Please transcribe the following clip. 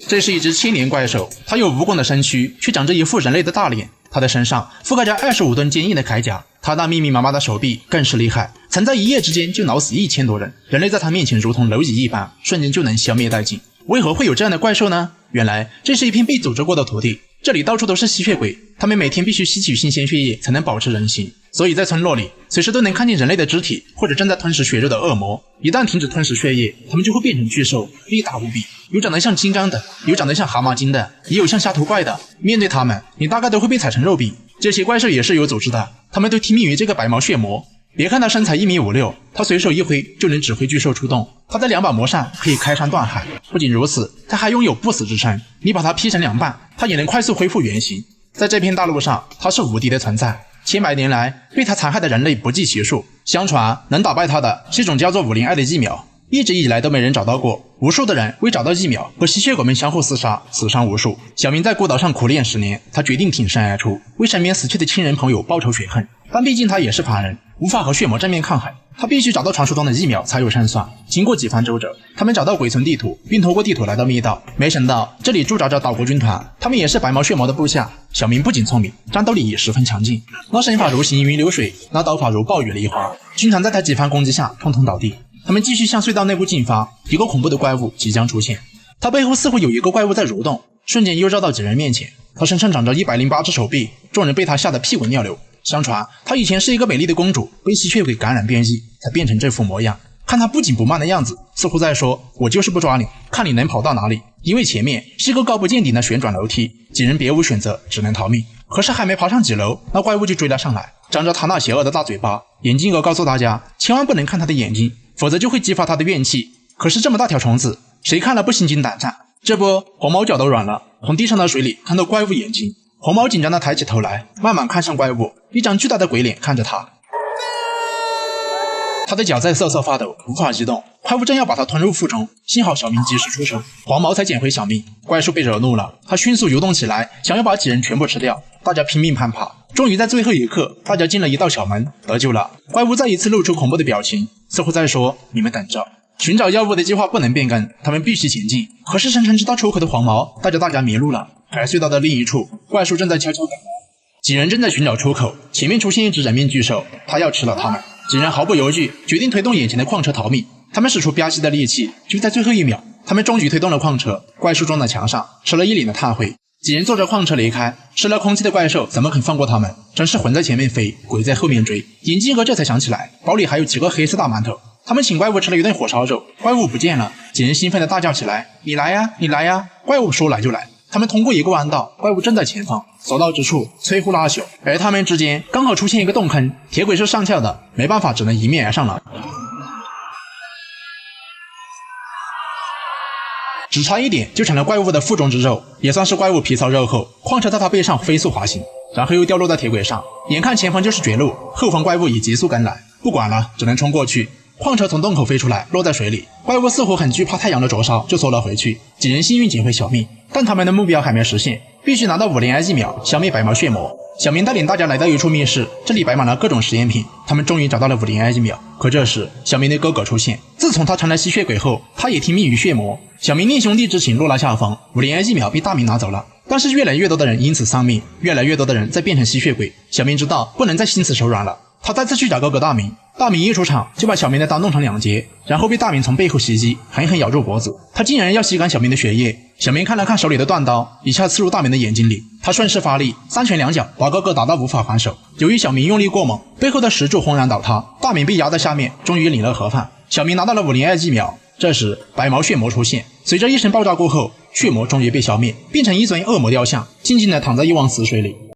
这是一只千年怪兽，它有蜈蚣的身躯，却长着一副人类的大脸。它的身上覆盖着25吨坚硬的铠甲，它那密密麻麻的手臂更是厉害，曾在一夜之间就挠死1000多人。人类在它面前如同蝼蚁一般，瞬间就能消灭殆尽。为何会有这样的怪兽呢？原来这是一片被组织过的土地，这里到处都是吸血鬼，他们每天必须吸取新鲜血液才能保持人形，所以在村落里随时都能看见人类的肢体或者正在吞噬血肉的恶魔。一旦停止吞噬血液，他们就会变成巨兽，力大无比，有长得像金刚的，有长得像蛤蟆精的，也有像虾头怪的。面对他们，你大概都会被踩成肉饼。这些怪兽也是有组织的，他们都听命于这个白毛血魔。别看他身材1.56米，他随手一挥就能指挥巨兽出动。他的2把魔扇可以开山断海，不仅如此，他还拥有不死之身。你把他劈成2半，他也能快速恢复原形。在这片大陆上，他是无敌的存在。千百年来，被他残害的人类不计其数。相传，能打败他的是一种叫做502的疫苗，一直以来都没人找到过。无数的人为找到疫苗和吸血鬼们相互厮杀，死伤无数。小明在孤岛上苦练10年，他决定挺身而出，为身边死去的亲人朋友报仇雪恨。但毕竟他也是凡人，无法和血魔正面抗衡，他必须找到传说中的疫苗才有胜算。经过几番周折，他们找到鬼村地图，并通过地图来到密道。没想到这里驻扎着岛国军团，他们也是白毛血魔的部下。小明不仅聪明，战斗力也十分强劲，那身法如行云流水，那刀法如暴雨梨花。军团在他几番攻击下统统倒地。他们继续向隧道内部进发，一个恐怖的怪物即将出现。他背后似乎有一个怪物在蠕动，瞬间又绕到几人面前。他身上长着108只手臂，众人被他吓得屁滚尿流。相传她以前是一个美丽的公主，被吸血鬼感染变异，才变成这副模样。看她不紧不慢的样子，似乎在说：“我就是不抓你，看你能跑到哪里。”因为前面是个高不见底的旋转楼梯，几人别无选择，只能逃命。可是还没爬上几楼，那怪物就追了上来，张着他那邪恶的大嘴巴。眼镜哥告诉大家，千万不能看他的眼睛，否则就会激发他的怨气。可是这么大条虫子，谁看了不心惊胆战？这不，黄毛脚都软了，从地上的水里看到怪物眼睛。黄毛紧张地抬起头来，慢慢看向怪物，一张巨大的鬼脸看着他。他的脚在瑟瑟发抖，无法移动。怪物正要把他吞入腹中，幸好小明及时出手，黄毛才捡回小命。怪兽被惹怒了，他迅速游动起来，想要把几人全部吃掉。大家拼命攀爬，终于在最后一刻，大家进了一道小门，得救了。怪物再一次露出恐怖的表情，似乎在说：“你们等着。”寻找药物的计划不能变更，他们必须前进。可是深深知道出口的黄毛带着大家迷路了。而隧道的另一处，怪兽正在悄悄赶来。几人正在寻找出口，前面出现一只人面巨兽，它要吃了他们。几人毫不犹豫，决定推动眼前的矿车逃命。他们使出吧唧的力气，就在最后一秒，他们终于推动了矿车。怪兽撞在墙上，吃了一脸的炭灰。几人坐着矿车离开，吃了空气的怪兽怎么肯放过他们？真是魂在前面飞，鬼在后面追。眼镜哥这才想起来，包里还有几个黑色大馒头。他们请怪物吃了一顿火烧肉，怪物不见了。几人兴奋地大叫起来：“你来呀，你来呀！”怪物说来就来。他们通过一个弯道，怪物正在前方，所到之处摧枯拉朽，而他们之间刚好出现一个洞坑。铁轨是上翘的，没办法，只能迎面而上了。只差一点就成了怪物的腹中之肉，也算是怪物皮糙肉厚。矿车在他背上飞速滑行，然后又掉落在铁轨上。眼看前方就是绝路，后方怪物已急速赶来，不管了，只能冲过去。矿车从洞口飞出来，落在水里。怪物似乎很惧怕太阳的灼烧，就缩了回去。几人幸运捡回小命，但他们的目标还没实现，必须拿到502疫苗，消灭白毛血魔。小明带领大家来到一处密室，这里摆满了各种实验品。他们终于找到了502疫苗。可这时，小明的哥哥出现。自从他成了吸血鬼后，他也听命于血魔。小明令兄弟之情落了下风，502疫苗被大明拿走了。但是越来越多的人因此丧命，越来越多的人在变成吸血鬼。小明知道不能再心慈手软了，他再次去找哥哥大明。大明一出场就把小明的刀弄成2截，然后被大明从背后袭击，狠狠咬住脖子。他竟然要吸干小明的血液。小明看了看手里的断刀，一下刺入大明的眼睛里。他顺势发力，3拳2脚把哥哥打到无法还手。由于小明用力过猛，背后的石柱轰然倒塌，大明被压在下面，终于领了盒饭。小明拿到了502疫苗。这时白毛血魔出现，随着一声爆炸过后，血魔终于被消灭，变成一尊恶魔雕像，静静地躺在一汪死水里。